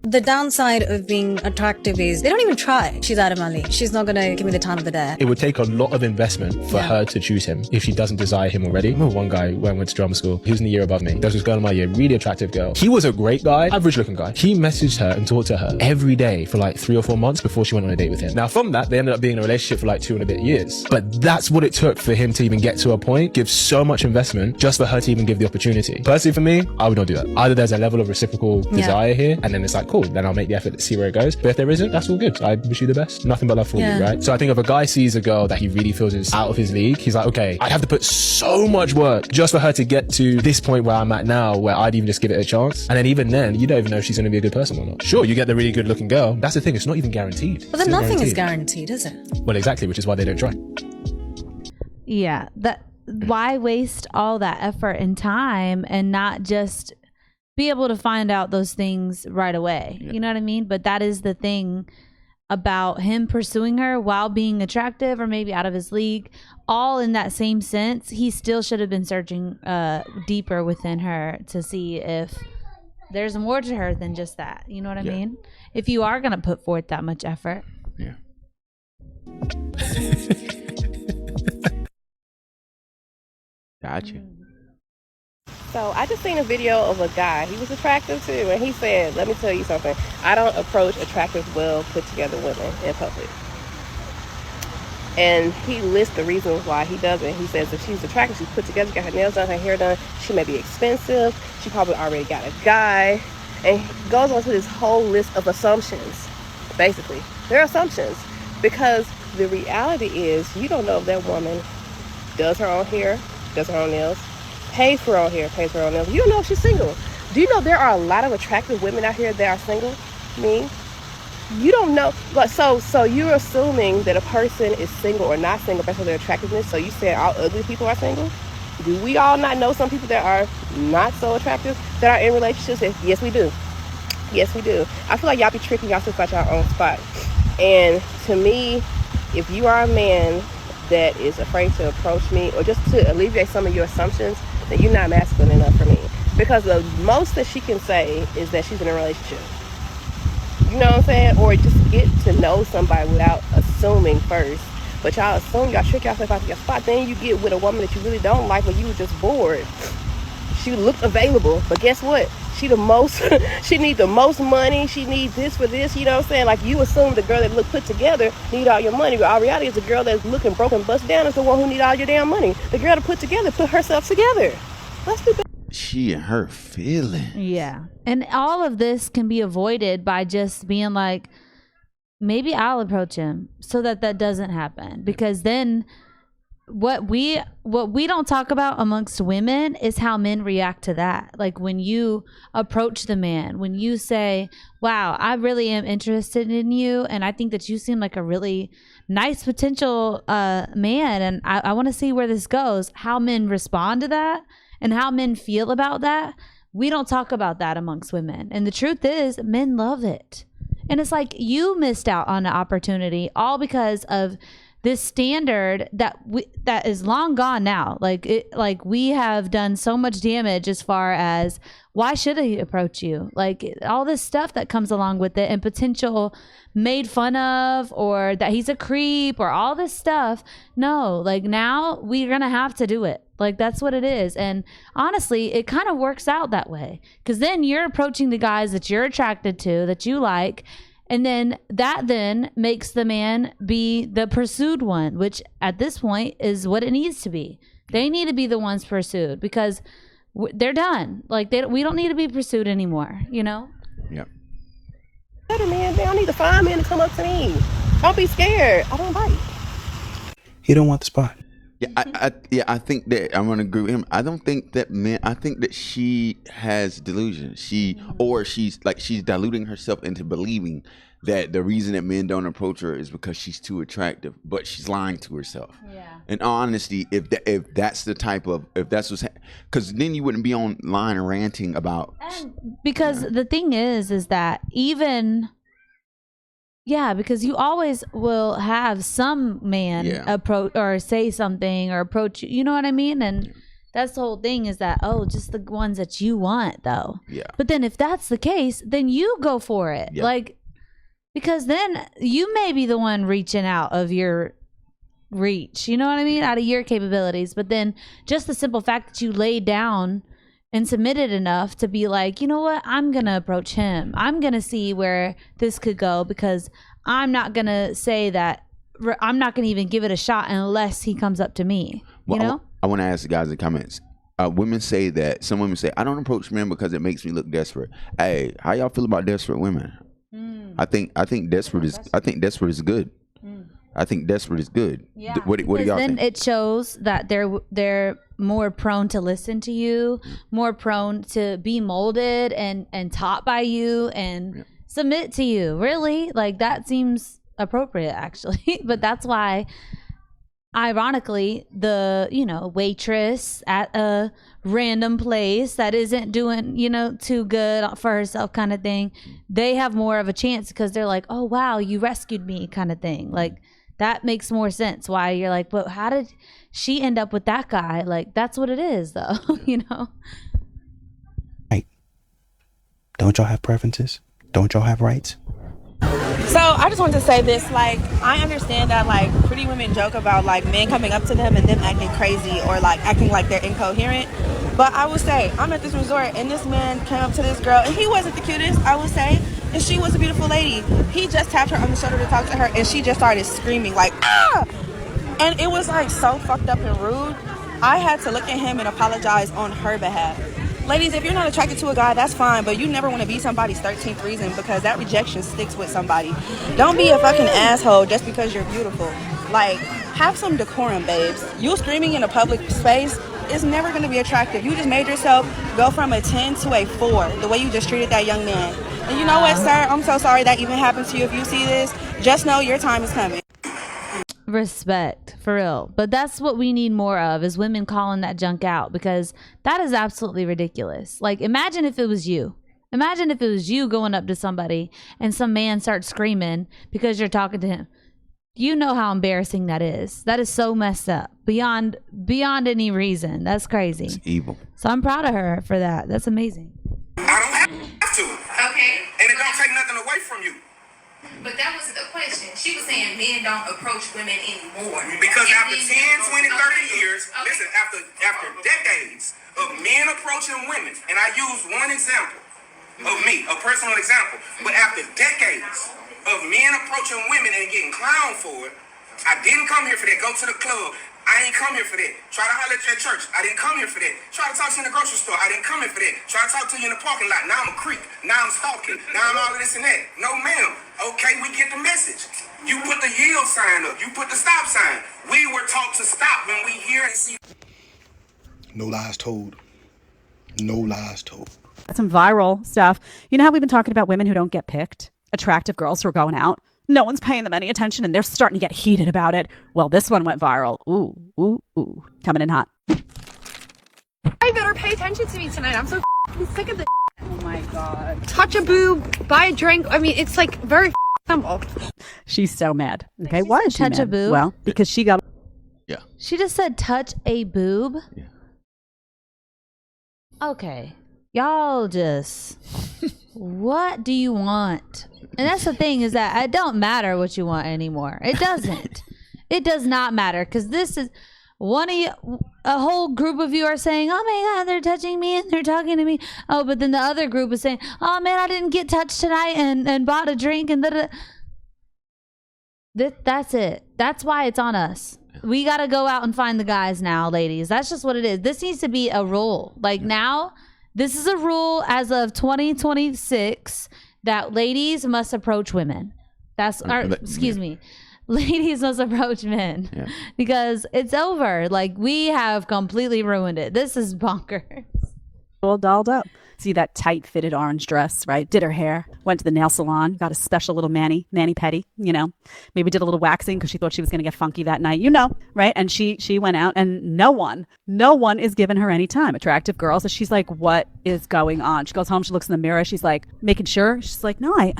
The downside of being attractive is they don't even try. She's out of my league. She's not gonna give me the time of the day. It would take a lot of investment for her to choose him if she doesn't desire him already. I remember one guy when I went to drama school, he was in the year above me. There was this girl in my year, really attractive girl. He was a great guy, average looking guy. He messaged her and talked to her every day for like 3 or 4 months before she went on a date with him. Now from that, they ended up being in a relationship for like 2 and a bit years. But that's what it took for him to even get to a point, give so much investment just for her to even give the opportunity. Personally for me, I would not do that. Either there's a level of reciprocal desire here, and then it's like, cool, then I'll make the effort to see where it goes. But if there isn't, that's all good. I wish you the best. Nothing but love for you, right? So I think if a guy sees a girl that he really feels is out of his league, he's like, okay, I have to put so much work just for her to get to this point where I'm at now, where I'd even just give it a chance. And then even then, you don't even know if she's going to be a good person or not. Sure, you get the really good looking girl. That's the thing. It's not even guaranteed. But then nothing is guaranteed, is it? Well, exactly, which is why they don't try. Yeah. Why waste all that effort and time and not just be able to find out those things right away? You know what I mean? But that is the thing about him pursuing her while being attractive or maybe out of his league, all in that same sense. He still should have been searching deeper within her to see if there's more to her than just that. You know what I mean? If you are going to put forth that much effort. Yeah. Gotcha. So I just seen a video of a guy. He was attractive too, and he said, let me tell you something. I don't approach attractive, well put together women in public. And he lists the reasons why he doesn't. He says if she's attractive, she's put together, got her nails done, her hair done, she may be expensive, she probably already got a guy. And he goes on to this whole list of assumptions. Basically, they're assumptions, because the reality is you don't know if that woman does her own hair, does her own nails, pays for her own hair, pays for her own nails. You don't know if she's single. Do you know there are a lot of attractive women out here that are single? Me? You don't know. But so you're assuming that a person is single or not single based on their attractiveness. So you say all ugly people are single? Do we all not know some people that are not so attractive that are in relationships? Yes, we do. Yes, we do. I feel like y'all be tricking yourself at your own spot. And to me, if you are a man that is afraid to approach me or just to alleviate some of your assumptions, then you're not masculine enough for me. Because the most that she can say is that she's in a relationship. You know what I'm saying? Or just get to know somebody without assuming first. But y'all assume, y'all trick yourself out of your spot. Then you get with a woman that you really don't like, but you were just bored. She looked available, but guess what? She the most, she need the most money. She need this for this, you know what I'm saying? Like you assume the girl that look put together need all your money, but our reality is the girl that's looking broken, bust down is the one who need all your damn money. The girl that put together, put herself together. Let's be better. She and her feelings. Yeah. And all of this can be avoided by just being like, maybe I'll approach him so that doesn't happen. Because then what we don't talk about amongst women is how men react to that. Like when you approach the man, when you say, wow, I really am interested in you, and I think that you seem like a really nice potential man, and I want to see where this goes. How men respond to that and how men feel about that, we don't talk about that amongst women. And the truth is, men love it. And it's like you missed out on an opportunity all because of this standard that is long gone now. Like we have done so much damage as far as why should he approach you? Like all this stuff that comes along with it, and potential made fun of, or that he's a creep, or all this stuff. No, like now we're gonna have to do it. Like that's what it is. And honestly, it kind of works out that way, because then you're approaching the guys that you're attracted to, that you like. And then that then makes the man be the pursued one, which at this point is what it needs to be. They need to be the ones pursued, because they're done. Like we don't need to be pursued anymore, you know? Yeah. Better man, they don't need to find men to come up to me. Don't be scared. I don't bite. He don't want the spot. Yeah, I think that I'm gonna agree with him. I don't think that men. I think that she has delusion. She's diluting herself into believing that the reason that men don't approach her is because she's too attractive. But she's lying to herself. Yeah. In honesty, if that's what's, because then you wouldn't be online ranting about. Because the thing is that even. Yeah, because you always will have some man approach or say something or approach you. You know what I mean? And That's the whole thing, is that, oh, just the ones that you want though. Yeah. But then if that's the case, then you go for it. Yeah. Like, because then you may be the one reaching out of your reach, you know what I mean? Out of your capabilities. But then just the simple fact that you laid down and submitted enough to be like, you know what, I'm going to approach him. I'm going to see where this could go, because I'm not going to say that, I'm not going to even give it a shot unless he comes up to me, you know? I want to ask the guys in the comments. Women say that, some women say, I don't approach men because it makes me look desperate. Hey, how y'all feel about desperate women? I think desperate is good. I think desperate is good. Yeah. What do y'all then think? it shows that they're more prone to listen to you, more prone to be molded and taught by you and submit to you. Really? Like, that seems appropriate, actually. But that's why, ironically, the, you know, waitress at a random place that isn't doing, you know, too good for herself kind of thing, they have more of a chance because they're like, oh wow, you rescued me kind of thing. Like, that makes more sense why you're like, but how did she end up with that guy? Like, that's what it is though. You know? Right. Don't y'all have preferences? Don't y'all have rights? So I just wanted to say this, like, I understand that, like, pretty women joke about, like, men coming up to them and them acting crazy or, like, acting like they're incoherent. But I will say, I'm at this resort and this man came up to this girl and he wasn't the cutest, I will say, and she was a beautiful lady. He just tapped her on the shoulder to talk to her and she just started screaming like, ah! And it was, like, so fucked up and rude. I had to look at him and apologize on her behalf. Ladies, if you're not attracted to a guy, that's fine, but you never want to be somebody's 13th reason, because that rejection sticks with somebody. Don't be a fucking asshole just because you're beautiful. Like, have some decorum, babes. You screaming in a public space is never going to be attractive. You just made yourself go from a 10 to a 4, the way you just treated that young man. And you know what, sir? I'm so sorry that even happened to you. If you see this, just know your time is coming. Respect, for real. But that's what we need more of, is women calling that junk out, because that is absolutely ridiculous. Like, imagine if it was you. Imagine if it was you going up to somebody and some man starts screaming because you're talking to him. You know how embarrassing that is. That is so messed up beyond any reason. That's crazy. It's evil. So I'm proud of her for that. That's amazing. I don't have to. Okay. And it don't take nothing away from you. But that wasn't the question. She was saying men don't approach women anymore. Because And after 10, then 20, 30 okay. years, Okay. listen, after decades of men approaching women, and I use one example of me, a personal example, but after decades of men approaching women and getting clowned for it, I didn't come here for that. Go to the club. I ain't come here for that. Try to holler at you at church. I didn't come here for that. Try to talk to you in the grocery store. I didn't come here for that. Try to talk to you in the parking lot. Now I'm a creep. Now I'm stalking. Now I'm all of this and that. No, ma'am. Okay, we get the message. You put the yield sign up. You put the stop sign. We were taught to stop when we hear and see. No lies told. No lies told. Some viral stuff. You know how we've been talking about women who don't get picked? Attractive girls who are going out. No one's paying them any attention and they're starting to get heated about it. Well, this one went viral. Ooh, ooh, ooh. Coming in hot. I better pay attention to me tonight. I'm so sick of this. Oh my God. Touch a boob, buy a drink. I mean, it's like very simple. She's so mad. Okay, why is she touch mad? a boob? Well, because she got... Yeah. She just said touch a boob. Yeah. Okay. Y'all just... What do you want? And that's the thing, is that it don't matter what you want anymore. It doesn't. It does not matter, because this is one of you, a whole group of you are saying, oh my God, they're touching me and they're talking to me. Oh, but then the other group is saying, oh man, I didn't get touched tonight and bought a drink and that's it. That's why it's on us. We got to go out and find the guys now, ladies. That's just what it is. This needs to be a rule. Like now, this is a rule as of 2026 that ladies must approach women. Excuse me. Ladies must approach men. Yeah. Because it's over. Like, we have completely ruined it. This is bonkers. all dolled up. See that tight fitted orange dress, right? Did her hair, went to the nail salon, got a special little mani pedi, you know, maybe did a little waxing because she thought she was going to get funky that night, you know, right? And she went out and no one is giving her any time. Attractive girl. So she's like, what is going on? She goes home, she looks in the mirror. She's like, making sure. She's like, no,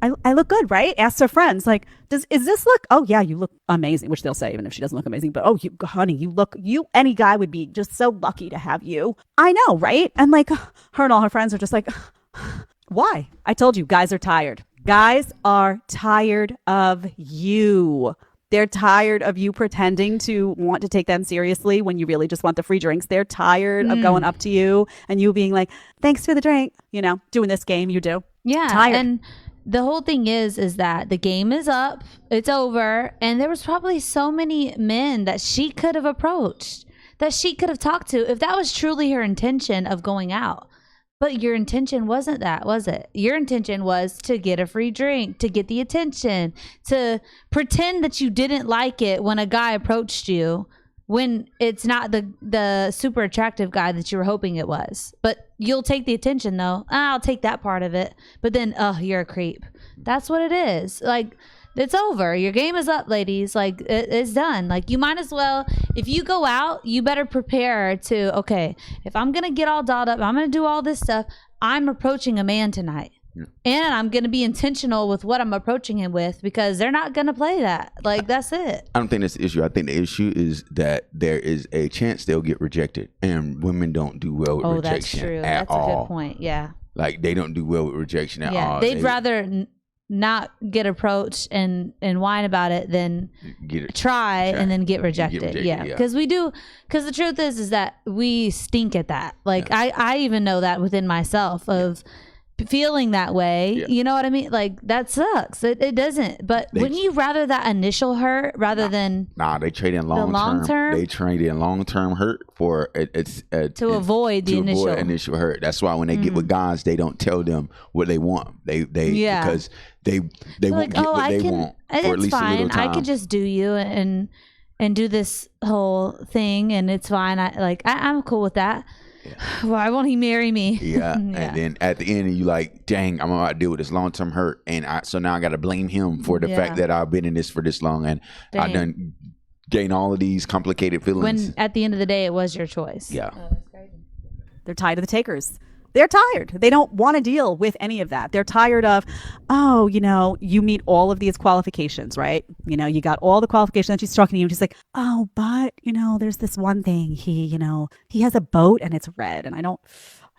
I look good, right? Ask her friends, like, is this look? Oh yeah, you look amazing, which they'll say even if she doesn't look amazing. But oh, honey, you. Any guy would be just so lucky to have you. I know, right? And like, her and all her friends are just like, why? I told you, guys are tired. Guys are tired of you. They're tired of you pretending to want to take them seriously when you really just want the free drinks. They're tired of going up to you and you being like, thanks for the drink. You know, doing this game you do. Yeah. Tired. And the whole thing is that the game is up. It's over. And there was probably so many men that she could have approached, that she could have talked to if that was truly her intention of going out. But your intention wasn't that, was it? Your intention was to get a free drink, to get the attention, to pretend that you didn't like it when a guy approached you, when it's not the super attractive guy that you were hoping it was. But you'll take the attention, though. I'll take that part of it. But then, you're a creep. That's what it is. Like, it's over. Your game is up, ladies. Like, it's done. Like, you might as well, if you go out, you better prepare to, okay, if I'm going to get all dolled up, I'm going to do all this stuff, I'm approaching a man tonight. Yeah. And I'm going to be intentional with what I'm approaching him with, because they're not going to play that. Like, that's it. I don't think that's the issue. I think the issue is that there is a chance they'll get rejected. And women don't do well with rejection at all. That's a good point. Yeah. Like, they don't do well with rejection at all. They'd rather not get approached and whine about it than try and then get rejected. Yeah, because the truth is that we stink at that. Like, I even know that within myself of feeling that way. You know what I mean? Like, that sucks. It doesn't. But wouldn't you rather that initial hurt rather than they trade in long term. They trade in long term hurt for to avoid the initial hurt. That's why when they get with guys, they don't tell them what they want. They because they won't get what they want for at least a little time. I could just do you and do this whole thing, and it's fine. I'm cool with that. Yeah. Why won't he marry me? Yeah. And then at the end, you like, dang, I'm about to deal with this long term hurt, and so now I got to blame him for the fact that I've been in this for this long, and I done gain all of these complicated feelings. When at the end of the day, it was your choice. Yeah. They're tired of the takers. They're tired. They don't want to deal with any of that. They're tired of, you meet all of these qualifications, right? You got all the qualifications, and she's talking to you, and she's like, oh, but, there's this one thing. He has a boat and it's red, and I don't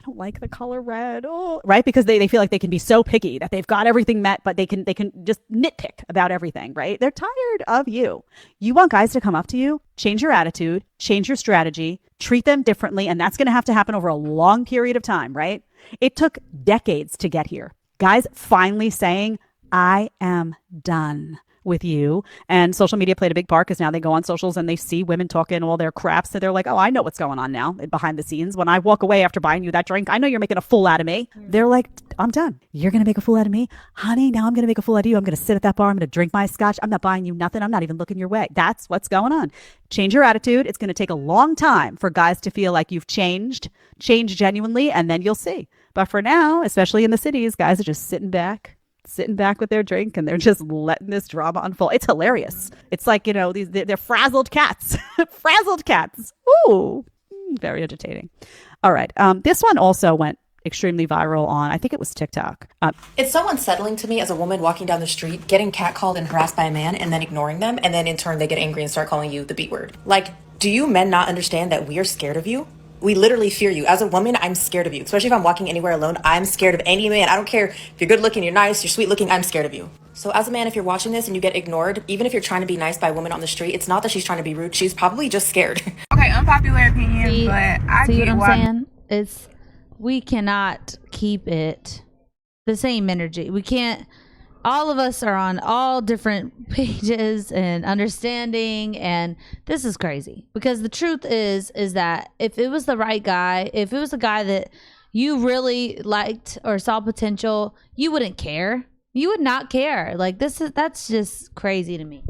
like the color red. Oh, right? Because they feel like they can be so picky that they've got everything met, but they can just nitpick about everything, right? They're tired of you. You want guys to come up to you, change your attitude, change your strategy, treat them differently, and that's going to have to happen over a long period of time, right? It took decades to get here. Guys finally saying, I am done with you. And social media played a big part, because now they go on socials and they see women talking all their crap. So they're like, oh, I know what's going on now behind the scenes. When I walk away after buying you that drink, I know you're making a fool out of me. They're like, I'm done. You're going to make a fool out of me? Honey, now I'm going to make a fool out of you. I'm going to sit at that bar. I'm going to drink my scotch. I'm not buying you nothing. I'm not even looking your way. That's what's going on. Change your attitude. It's going to take a long time for guys to feel like you've changed genuinely, and then you'll see. But for now, especially in the cities, guys are just sitting back with their drink, and they're just letting this drama unfold. It's hilarious. It's like, they're frazzled cats. Frazzled cats. Ooh, very entertaining. All right. This one also went extremely viral on, I think it was TikTok. It's so unsettling to me as a woman walking down the street, getting catcalled and harassed by a man, and then ignoring them, and then in turn they get angry and start calling you the B word. Like, do you men not understand that we are scared of you? We literally fear you. As a woman, I'm scared of you. Especially if I'm walking anywhere alone, I'm scared of any man. I don't care if you're good looking, you're nice, you're sweet looking, I'm scared of you. So as a man, if you're watching this and you get ignored, even if you're trying to be nice by a woman on the street, it's not that she's trying to be rude. She's probably just scared. Okay, unpopular opinion, but I see get what I'm saying? We cannot keep it the same energy. We can't. All of us are on all different pages and understanding, and this is crazy, because the truth is that if it was the right guy, if it was a guy that you really liked or saw potential, you wouldn't care. You would not care. Like, that's just crazy to me.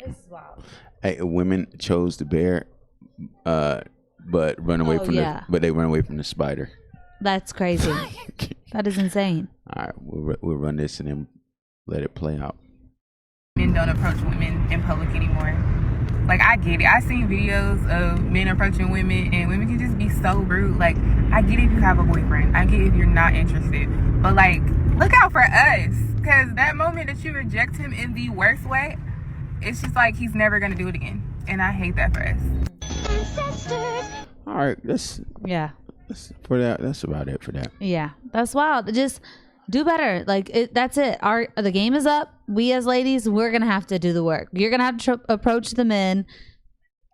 This is wild. Hey, women chose the bear, but run away but they run away from the spider. That's crazy. That is insane. All right, we'll run this and then let it play out. Men don't approach women in public anymore. Like, I get it. I've seen videos of men approaching women, and women can just be so rude. Like, I get if you have a boyfriend. I get if you're not interested. But, like, look out for us, because that moment that you reject him in the worst way, it's just like he's never gonna do it again, and I hate that for us. All right, that's about it for that. Yeah, that's wild. Just do better. Like that's it. The game is up. We as ladies, we're gonna have to do the work. You're gonna have to approach the men.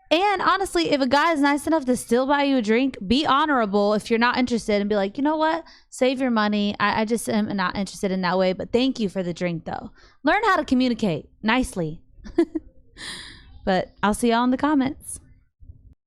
And honestly, if a guy is nice enough to still buy you a drink, be honorable if you're not interested and be like, you know what? Save your money. I just am not interested in that way, but thank you for the drink though. Learn how to communicate nicely. But I'll see y'all in the comments.